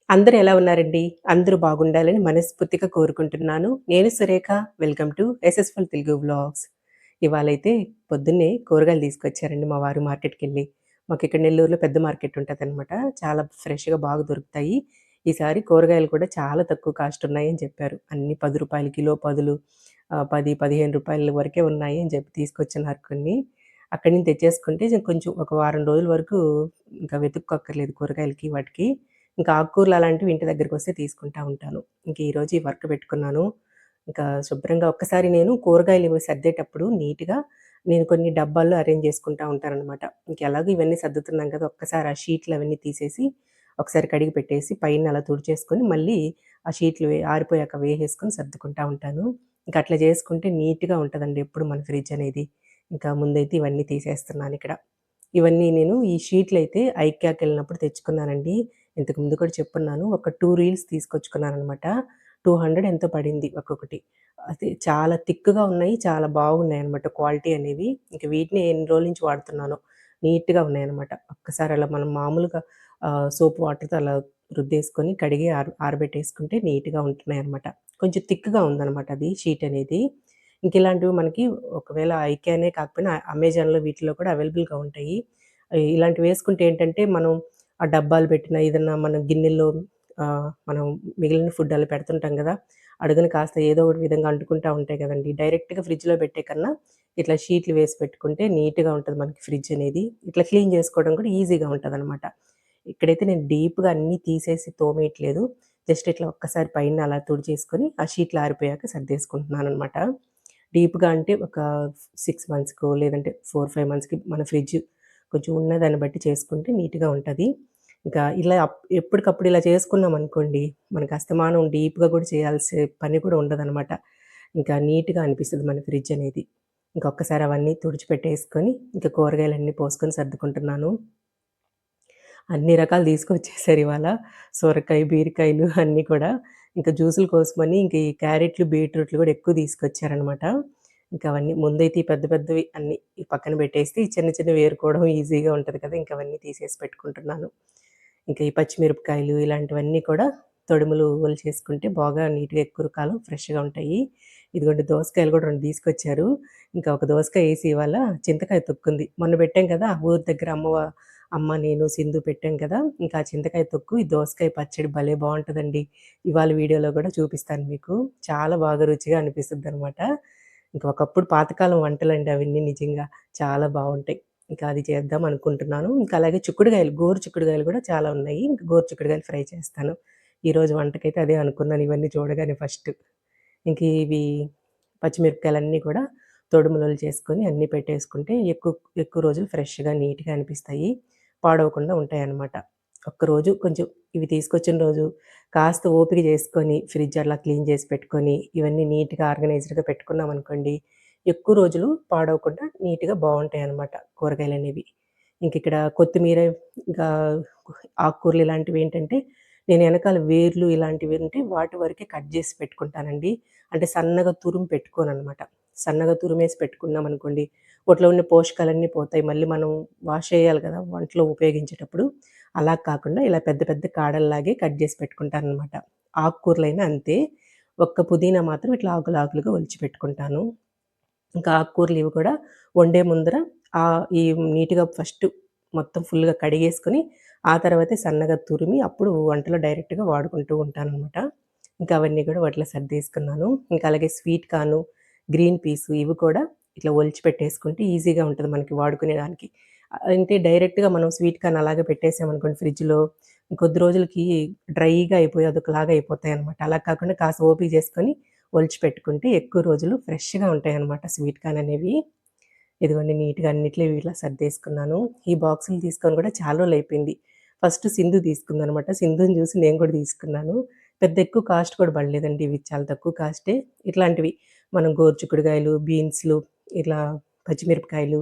అందరూ ఎలా ఉన్నారండి? అందరూ బాగుండాలని మనస్ఫూర్తిగా కోరుకుంటున్నాను. నేను Surekha. Welcome to Yashaswini Telugu vlogs. ఇవాళైతే పొద్దున్నే కూరగాయలు తీసుకొచ్చారండి మా వారు మార్కెట్‌కెళ్ళి. మాకిక్కడ నెల్లూరులో పెద్ద మార్కెట్ ఉంటదనమాట. చాలా ఫ్రెష్‌గా బాగా దొరుకుతాయి. ఈసారి కూరగాయలు కూడా చాలా తక్కువ కాస్ట్ ఉన్నాయని చెప్పారు. అన్నీ రూ. 10 కిలో పదులు 10, 15 వరకే ఉన్నాయి అని చెప్పి తీసుకొచ్చున్నారు కొన్ని. అక్కడి నుంచి తెచ్చేసుకుంటే కొంచెం ఒక వారం రోజుల వరకు ఇంకా వెతుక్కోక్కర్లేదు కూరగాయలకి వాటికి. ఇంకా ఆకుకూరలు అలాంటివి ఇంటి దగ్గరకొస్తే తీసుకుంటా ఉంటాను. ఇంక ఈరోజు ఈ వర్క్ పెట్టుకున్నాను. ఇంకా శుభ్రంగా ఒక్కసారి నేను కూరగాయలు ఇవి సర్దేటప్పుడు నీట్‌గా నేను కొన్ని డబ్బాల్లో అరేంజ్ చేసుకుంటా ఉంటాననమాట. ఇంకెలాగో ఇవన్నీ సర్దుతున్నాం కదా! ఒక్కసారి ఆ షీట్లు అవన్నీ తీసేసి, ఒకసారి కడిగి పెట్టేసి, పైన అలా తుడిచేసుకొని, మళ్ళీ ఆ షీట్లు ఆరిపోయాక వేసేసుకొని సర్దుకుంటా ఉంటాను. ఇంక అట్లా చేసుకుంటే నీట్‌గా ఉంటదండి ఎప్పుడు మన ఫ్రిడ్జ్ అనేది. ఇంకా ముందైతే ఇవన్నీ తీసేస్తున్నానిక్కడ. ఇవన్నీ నేను ఈ షీట్లయితే ఐక్యాకెళ్ళినప్పుడు తెచ్చుకున్నానండి. ఇంతకు ముందు కూడా చెప్పున్నాను. ఒక 2 రీల్స్ తీసుకొచ్చుకున్నాననమాట. 200 ఎంతో పడింది ఒక్కొక్కటి. అది చాలా థిక్‌గా ఉన్నాయి. చాలా బాగున్నాయనమాట క్వాలిటీ అనేవి. ఇంక వీటిని ఎన్ని రోజుల నుంచి వాడుతున్నానో. నీట్‌గా ఉన్నాయనమాట. ఒక్కసారి అలా మనం మామూలుగా సోప్ వాటర్‌తో అలా రుద్దేసుకొని కడిగి ఆరబెట్టేసుకుంటే నీట్‌గా ఉంటున్నాయనమాట. కొంచెం థిక్‌గా ఉందనమాట అది షీట్ అనేది. ఇంక ఇలాంటివి మనకి ఒకవేళ ఐక్యానే కాకపోయినా అమెజాన్‌లో వీటిలో కూడా అవైలబుల్‌గా ఉంటాయి. ఇలాంటివి వేసుకుంటే ఏంటంటే మనం ఆ డబ్బాలు పెట్టిన ఏదన్నా మనం గిన్నెల్లో మనం మిగిలిన ఫుడ్ అలా పెడుతుంటాం గదా! అడుగున కాస్త ఏదో ఒకటి విధంగా అంటుకుంటా ఉంటాయి గదండీ! డైరెక్ట్‌గా ఫ్రిడ్జ్‌లో పెట్టే కన్నా ఇట్లా షీట్లు వేసి పెట్టుకుంటే నీట్‌గా ఉంటది మనకి ఫ్రిడ్జ్ అనేది. ఇట్లా క్లీన్ జేసుకోవడం కూడా ఈజీగా ఉంటదనమాట. ఇక్కడైతే నేను డీప్‌గా అన్నీ తీసేసి తోమేయట్లేదు. జస్ట్ ఇట్లా ఒక్కసారి పైన అలా తుడిచేసుకొని, ఆ షీట్లు ఆరిపోయాక సర్దేసుకుంటున్నాననమాట. డీప్‌గా అంటే ఒక 6 మంత్స్‌కో లేదంటే 4, 5 మంత్స్‌కి మన ఫ్రిడ్జ్ కొంచెం ఉన్నదాన్ని బట్టి చేసుకుంటే నీట్‌గా ఉంటది. ఇంకా ఇలా ఎప్పటికప్పుడు ఇలా చేసుకున్నామనుకోండి, మనకు అస్తమానం డీప్‌గా కూడా చేయాల్సే పని కూడా ఉండదనమాట. ఇంకా నీట్‌గా అనిపిస్తది మన ఫ్రిడ్జ్ అనేది. ఇంకొక్కసారి అవన్నీ తుడిచిపెట్టేసుకొని, ఇంకా కూరగాయలన్నీ పోసుకొని సర్దుకుంటున్నాను. అన్ని రకాలు తీసుకొచ్చేసారు ఇవాళ. సొరకాయ, బీరకాయలు అన్నీ కూడా. ఇంకా జ్యూసుల కోసమని ఇంక ఈ క్యారెట్లు, బీట్రూట్లు గూడా ఎక్కువ తీసుకొచ్చారనమాట. ఇంకా అవన్నీ ముందైతే ఈ పెద్ద పెద్దవి అన్నీ ఈ పక్కన పెట్టేస్తే, ఈ చిన్న చిన్నవి ఏరుకోవడం ఈజీగా ఉంటది కదా! ఇంక అవన్నీ తీసేసి పెట్టుకుంటున్నాను. ఇంకా ఈ పచ్చిమిరపకాయలు ఇలాంటివన్నీ కూడా తొడుములు ఒలిచేసుకుంటే బాగా నీట్‌గా ఎక్కువ కాలం ఫ్రెష్‌గా ఉంటాయి. ఇదిగోండి దోసకాయలు గూడా 2 తీసుకొచ్చారు. ఇంకా ఒక దోసకాయ ఏసి ఇవాళ చింతకాయ తొక్కుంది. మొన్న పెట్టాం కదా! ఊరు దగ్గర అమ్మ, నేను, సింధు పెట్టాం కదా! ఇంకా ఆ చింతకాయ తొక్కు, ఈ దోసకాయ పచ్చడి భలే బావుంటదండి. ఇవాళ వీడియోలో గూడా చూపిస్తాను మీకు. చాలా బాగా రుచిగా అనిపిస్తదనమాట. ఇంక ఒకప్పుడు పాతకాలం వంటలండి అవన్నీ నిజంగా. చాలా బావుంటాయి. ఇంకా అది చేద్దాం అనుకుంటున్నాను. ఇంకా అలాగే చిక్కుడుగాయలు, గోరు చిక్కుడుగాయలు గూడా చాలా ఉన్నాయి. ఇంక గోరు చిక్కుడుగాయలు ఫ్రై చేస్తాను. ఈరోజు వంటకైతే అదే అనుకున్నాను ఇవన్నీ చూడగానే ఫస్ట్. ఇంక ఇవి పచ్చిమిరపకాయలన్నీ కూడా తొడుములలు చేసుకొని అన్నీ పెట్టేసుకుంటే ఎక్కువ ఎక్కువ రోజులు ఫ్రెష్‌గా, నీట్‌గా అనిపిస్తాయి. పాడవకుండా ఉంటాయన్నమాట. ఒక్కరోజు కొంచెం ఇవి తీసుకొచ్చిన రోజు కాస్త ఓపిక చేసుకొని ఫ్రిడ్జ్ అలా క్లీన్ చేసి పెట్టుకొని, ఇవన్నీ నీట్‌గా ఆర్గనైజ్డ్‌గా పెట్టుకున్నామనుకోండి, ఎక్కువ రోజులు పాడవకుండా నీట్‌గా బావుంటాయన్నమాట కూరగాయలనేవి. ఇంకిక్కడ కొత్తిమీర, ఇంకా ఆకుకూరలు ఇలాంటివేంటంటే, నేను ఎనకాల వేర్లు ఇలాంటివి ఉంటే వాటి వరకే కట్ జేసి పెట్టుకుంటానండి. అంటే సన్నగా తురిమి పెట్టుకోననమాట. సన్నగా తురిమేసి పెట్టుకున్నామనుకోండి, వాటిలో ఉన్న పోషకాలన్నీ పోతాయి. మళ్ళీ మనం వాష్ చేయాలి గదా! వంటలో ఉపయోగించేటప్పుడు. అలా కాకుండా ఇలా పెద్ద పెద్ద కాడల్లాగే కట్ జేసి పెట్టుకుంటాననమాట. ఆకుకూరలైనా అంతే. ఒక్క పుదీనా మాత్రం ఇట్లా ఆకులు ఆకులుగా ఒలిచి పెట్టుకుంటాను. ఇంకా ఆకుకూరలు ఇవి కూడా వండే ముందర ఈ నీట్‌గా ఫస్ట్ మొత్తం ఫుల్‌గా కడిగేసుకొని, ఆ తర్వాతే సన్నగా తురిమి అప్పుడు వంటలో డైరెక్ట్‌గా వాడుకుంటూ ఉంటాననమాట. ఇంకా అవన్నీ కూడా వాటిలో సర్దేసుకున్నాను. ఇంకా అలాగే స్వీట్ కార్ను, గ్రీన్ పీసు ఇవి కూడా ఇట్లా ఒలిచి పెట్టేసుకుంటే ఈజీగా ఉంటది మనకి వాడుకునేదానికి. అంటే డైరెక్ట్‌గా మనం స్వీట్ కార్న్ అలాగే పెట్టేసామనుకోండి ఫ్రిడ్జ్‌లో, కొద్ది రోజులకి డ్రైగా అయిపోయి అదొకలాగా అయిపోతాయనమాట. అలా కాకుండా కాస్త ఓపిక చేసుకొని ఒలిచి పెట్టుకుంటే ఎక్కువ రోజులు ఫ్రెష్‌గా ఉంటాయనమాట స్వీట్ కార్న్ అనేవి. ఇదిగోండి నీట్‌గా అన్నిట్లో ఇట్లా సర్దేసుకున్నాను. ఈ బాక్సులు తీసుకొని కూడా చాలా రోజులయిపోయింది. ఫస్ట్ సింధు తీసుకుందనమాట. సింధుని చూసి నేను కూడా తీసుకున్నాను. పెద్ద ఎక్కువ కాస్ట్ కూడా పడలేదండి. ఇవి చాలా తక్కువ కాస్టే. ఇట్లాంటివి మనం గోరుచిక్కుడుకాయలు, బీన్స్‌లు, ఇట్లా పచ్చిమిరపకాయలు,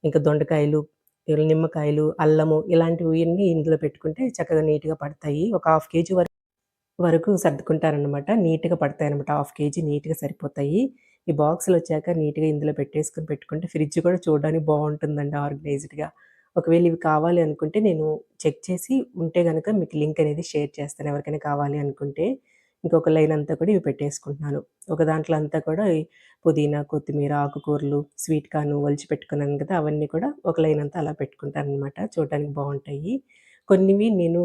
ఇంకా దొండకాయలు, నిమ్మకాయలు, అల్లము ఇలాంటివన్నీ ఇందులో పెట్టుకుంటే చక్కగా నీట్‌గా పడతాయి. ఒక హాఫ్ కేజీ వరకు సర్దుకుంటాననమాట. నీట్‌గా పడతాయనమాట. హాఫ్ కేజీ నీట్‌గా సరిపోతాయి. ఈ బాక్సులొచ్చాక నీట్‌గా ఇందులో పెట్టేసుకొని పెట్టుకుంటే ఫ్రిడ్జ్ కూడా చూడడానికి బావుంటుందండి ఆర్గనైజ్డ్‌గా. ఒకవేళ ఇవి కావాలి అనుకుంటే నేను చెక్ చేసి ఉంటే గనక మీకు లింక్ అనేది షేర్ చేస్తాను ఎవరికైనా కావాలి అనుకుంటే. ఇంకొక లైన్ అంతా కూడా ఇవి పెట్టేసుకుంటున్నాను. ఒక దాంట్లో అంతా కూడా ఈ పుదీనా, కొత్తిమీర, ఆకుకూరలు, స్వీట్ కార్న్ ఒలిచి పెట్టుకున్నాను కదా! అవన్నీ కూడా ఒక లైన్ అంతా అలా పెట్టుకుంటాననమాట. చూడటానికి బావుంటాయి. కొన్నివి నేను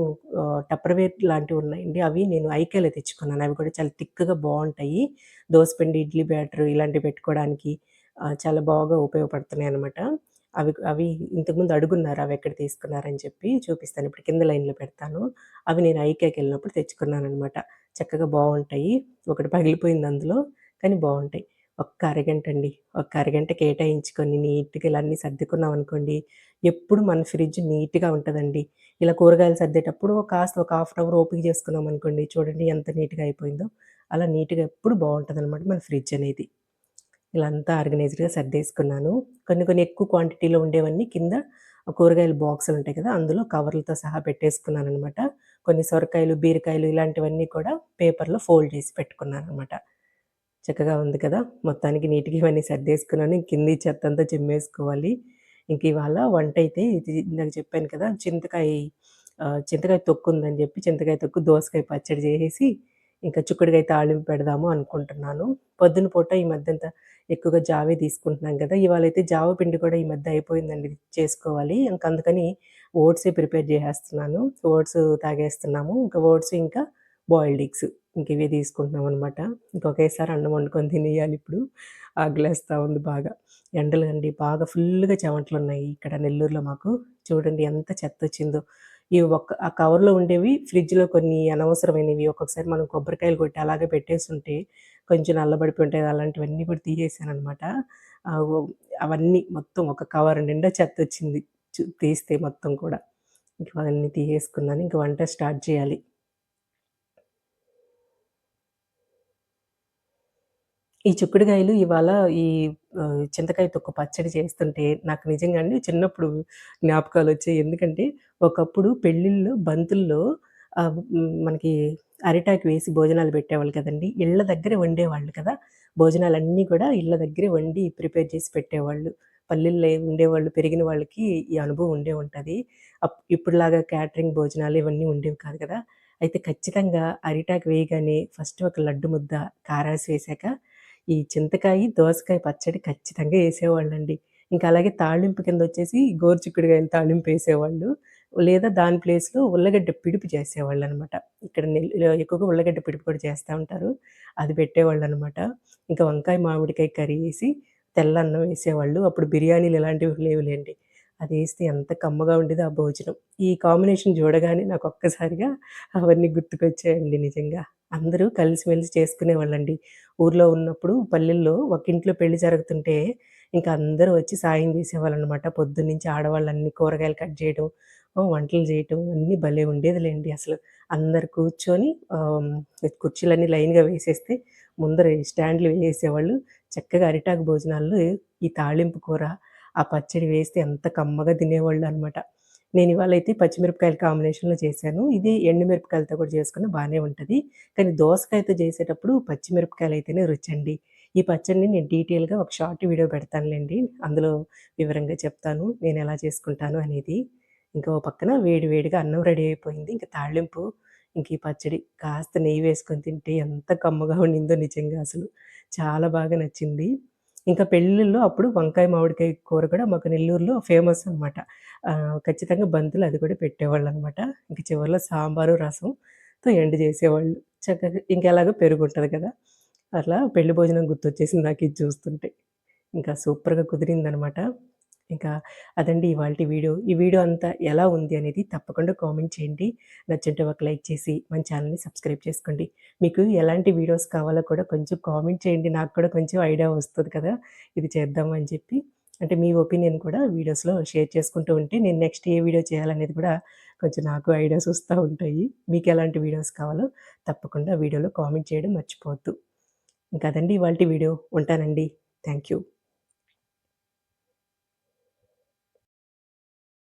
టప్పర్‌వేర్ లాంటివున్నాయండి. అవి నేను ఐకేలో తెచ్చుకున్నాను. అవి కూడా చాలా థిక్‌గా బావుంటాయి. దోసపిండి, ఇడ్లీ బ్యాటరు ఇలాంటివి పెట్టుకోవడానికి చాలా బాగా ఉపయోగపడుతున్నాయనమాట. అవి అవి ఇంతకుముందు అడుగున్నారు అవెక్కడ తీసుకున్నారని చెప్పి చూపిస్తాను. ఇప్పుడు కింద లైన్‌లో పెడతాను. అవి నేను ఐకేకెళ్ళినప్పుడు తెచ్చుకున్నాననమాట. చక్కగా బావుంటాయి. ఒకటి పగిలిపోయింది అందులో. కానీ బావుంటాయి. ఒక్క అరగంటండి. ఒక్క అరగంట కేటాయించుకొని నీట్‌గా ఇలా అన్నీ సర్దుకున్నామనుకోండి, ఎప్పుడు మన ఫ్రిడ్జ్ నీట్‌గా ఉంటదండి. ఇలా కూరగాయలు సర్దేటప్పుడు కాస్త ఒక హాఫ్ అన్ అవర్ ఓపిక చేసుకున్నామనుకోండి, చూడండి ఎంత నీట్‌గా అయిపోయిందో. అలా నీట్‌గా ఎప్పుడు బావుంటదనమాట మన ఫ్రిడ్జ్ అనేది. ఇలా అంతా ఆర్గనైజ్డ్‌గా సర్దేసుకున్నాను. కొన్ని కొన్ని ఎక్కువ క్వాంటిటీలో ఉండేవన్నీ కింద కూరగాయల బాక్సులుంటాయి కదా! అందులో కవర్లతో సహా పెట్టేసుకున్నాననమాట. కొన్ని సొరకాయలు, బీరకాయలు ఇలాంటివన్నీ కూడా పేపర్‌లో ఫోల్డ్ చేసి పెట్టుకున్నాననమాట. చక్కగా ఉంది కదా! మొత్తానికి నీట్‌గా ఇవన్నీ సర్దేసుకున్నాను. కింది చెత్తంతా చిమ్మేసుకోవాలి. ఇంక ఇవాళ వంటయితే ఇది ఇందాక చెప్పాను కదా! చింతకాయ తొక్కుందని జెప్పి చింతకాయ తొక్కు, దోసకాయ పచ్చడి జేసేసి, ఇంకా చిక్కుడుగాయ తాళింపు పెడదాము అనుకుంటున్నాను. పొద్దున పూట ఈ మధ్యంతా ఎక్కువగా జావే తీసుకుంటున్నాం గదా! ఇవాళైతే జావ పిండి కూడా ఈ మధ్య అయిపోయిందండి చేసుకోవాలి. ఇంక అందుకని ఓట్సే ప్రిపేర్ జేసేస్తున్నాను. ఓట్స్ తాగేస్తున్నాము. ఇంకా ఓట్స్ ఇంకా బాయిల్డ్ ఎగ్స్. ఇంకివే తీసుకుంటున్నామనమాట. ఇంక ఒకేసారి అన్నం వండుకొని తినేయాలిప్పుడు. ఆకలేస్తా ఉంది బాగా. ఎండలండి బాగా ఫుల్లుగా చెమటలున్నాయి ఇక్కడ నెల్లూరులో మాకు. చూడండి ఎంత చెత్తొచ్చిందో. ఈ ఆ కవర్‌లో ఉండేవి ఫ్రిడ్జ్‌లో కొన్ని అనవసరమైనవి ఒక్కొక్కసారి మనం కొబ్బరికాయలు కొట్టి అలాగే పెట్టేసుంటే కొంచెం నల్లబడిపోయి ఉంటాయి. అలాంటివన్నీ కూడా తీసేసాననమాట. ఆహ్, ఒ అవన్నీ మొత్తం ఒక కవర్ నిండా చెత్తొచ్చింది. తీస్తే మొత్తం కూడా. ఇంక అవన్నీ తీసేసుకున్నాను. ఇంక వంట స్టార్ట్ చేయాలి. ఈ చిక్కుడుగాయలు ఇవాళ ఈ చింతకాయ తొక్కు పచ్చడి చేస్తుంటే నాకు నిజంగా అండి చిన్నప్పుడు జ్ఞాపకాలొచ్చాయి. ఎందుకంటే ఒకప్పుడు పెళ్ళిల్లో, బంతుల్లో మనకి అరిటాకు వేసి భోజనాలు పెట్టేవాళ్ళు కదండీ! ఇళ్ళ దగ్గర వండేవాళ్ళు కదా! భోజనాలన్నీ కూడా ఇళ్ళ దగ్గరే వండి ప్రిపేర్ చేసి పెట్టేవాళ్ళు. పల్లెల్లో ఉండేవాళ్ళు పెరిగిన వాళ్ళకి ఈ అనుభవం ఉండే ఉంటది. ఇప్పుడులాగా క్యాటరింగ్ భోజనాలు ఇవన్నీ ఉండేవి కాదు కదా! అయితే ఖచ్చితంగా అరిటాకు వేయగానే ఫస్ట్ ఒక లడ్డు ముద్ద కారాసు వేశాక ఈ చింతకాయి, దోసకాయ పచ్చడి ఖచ్చితంగా యేసేవాళ్ళండి. ఇంకా అలాగే తాళింపు కిందొచ్చేసి గోరుచిక్కుడుగాయల తాళింపేసేవాళ్ళు. లేదా దాని ప్లేస్‌లో ఉల్లగడ్డ పిడుపు చేసేవాళ్ళనమాట. ఇక్కడ ఎక్కువగా ఉల్లగడ్డ పిడుపు కూడా చేస్తా ఉంటారు. అది పెట్టేవాళ్ళనమాట. ఇంకా వంకాయ, మామిడికాయ కర్రీ యేసి, తెల్లన్నం యేసేవాళ్ళు. అప్పుడు బిర్యానీలు ఇలాంటివి లేవులెండి. అదేస్తే ఎంత కమ్మగా ఉండేదో ఆ భోజనం. ఈ కాంబినేషన్ చూడగానే నాకొక్కసారిగా అవన్నీ గుర్తుకొచ్చాయండి నిజంగా. అందరూ కలిసిమెలిసి చేసుకునేవాళ్ళండి. ఊర్లో ఉన్నప్పుడు పల్లెల్లో ఒక ఇంట్లో పెళ్లి జరుగుతుంటే ఇంక అందరూ వచ్చి సాయం జేసేవాళ్ళనమాట. పొద్దున్నుంచి ఆడవాళ్ళన్నీ కూరగాయలు కట్ జేయడం, వంటలు జేయటం అన్నీ భలే ఉండేదిలెండి అసలు. అందరు కూర్చొని కుర్చీలన్నీ లైన్‌గా వేసేస్తే ముందర ఈ స్టాండ్‌లు వేసేసేవాళ్ళు. చక్కగా అరిటాకు భోజనాల్లో ఈ తాళింపు కూర, ఆ పచ్చడి వేస్తే ఎంత కమ్మగా తినేవాళ్ళనమాట. నేనివాళైతే పచ్చిమిరపకాయల కాంబినేషన్‌లో చేశాను. ఇది ఎండుమిరపకాయలతో కూడా చేసుకున్న బానే ఉంటది. కానీ దోసకాయతో చేసేటప్పుడు పచ్చిమిరపకాయలైతేనే రుచండి. ఈ పచ్చడిని నేను డీటెయిల్‌గా ఒక షార్ట్ వీడియో పెడతానులెండి. అందులో వివరంగా చెప్తాను నేనెలా చేసుకుంటాను అనేది. ఇంకా ఓ పక్కన వేడి వేడిగా అన్నం రెడీ అయిపోయింది. ఇంక తాళింపు, ఇంక ఈ పచ్చడి కాస్త నెయ్యి వేసుకొని తింటే ఎంత కమ్మగా ఉండిందో నిజంగా అసలు. చాలా బాగా నచ్చింది. ఇంకా పెళ్ళిల్లో అప్పుడు వంకాయ, మామిడికాయ కూర కూడా మాకు నెల్లూరులో ఫేమస్ అనమాట. ఖచ్చితంగా బంతులు అది కూడా పెట్టేవాళ్ళనమాట. ఇంక చివరిలో సాంబారు, రసంతో ఎండ్ చేసేవాళ్ళు. చక్కగా ఇంకెలాగో పెరుగుంటది కదా! అట్లా పెళ్లి భోజనం గుర్తొచ్చేసింది నాకిది చూస్తుంటే. ఇంకా సూపర్‌గా కుదిరిందనమాట. ఇంకా అదండి ఇవాల్టి వీడియో. ఈ వీడియో అంతా ఎలా ఉంది అనేది తప్పకుండా కామెంట్ చేయండి. నచ్చుంటే ఒక లైక్ చేసి మన ఛానెల్‌ని సబ్స్క్రైబ్ చేసుకోండి. మీకు ఎలాంటి వీడియోస్ కావాలో కూడా కొంచెం కామెంట్ చేయండి. నాకు కూడా కొంచెం ఐడియా వస్తది కదా! ఇది చేద్దాం అని చెప్పి. అంటే మీ ఒపీనియన్ కూడా వీడియోస్‌లో షేర్ చేసుకుంటూ ఉంటే నేను నెక్స్ట్ ఏ వీడియో చేయాలనేది కూడా కొంచెం నాకు ఐడియాస్ వస్తా ఉంటాయి. మీకెలాంటి వీడియోస్ కావాలో తప్పకుండా వీడియోలో కామెంట్ చేయడం మర్చిపోవద్దు. ఇంక అదండి ఇవాల్టి వీడియో. ఉంటానండి. Thank you.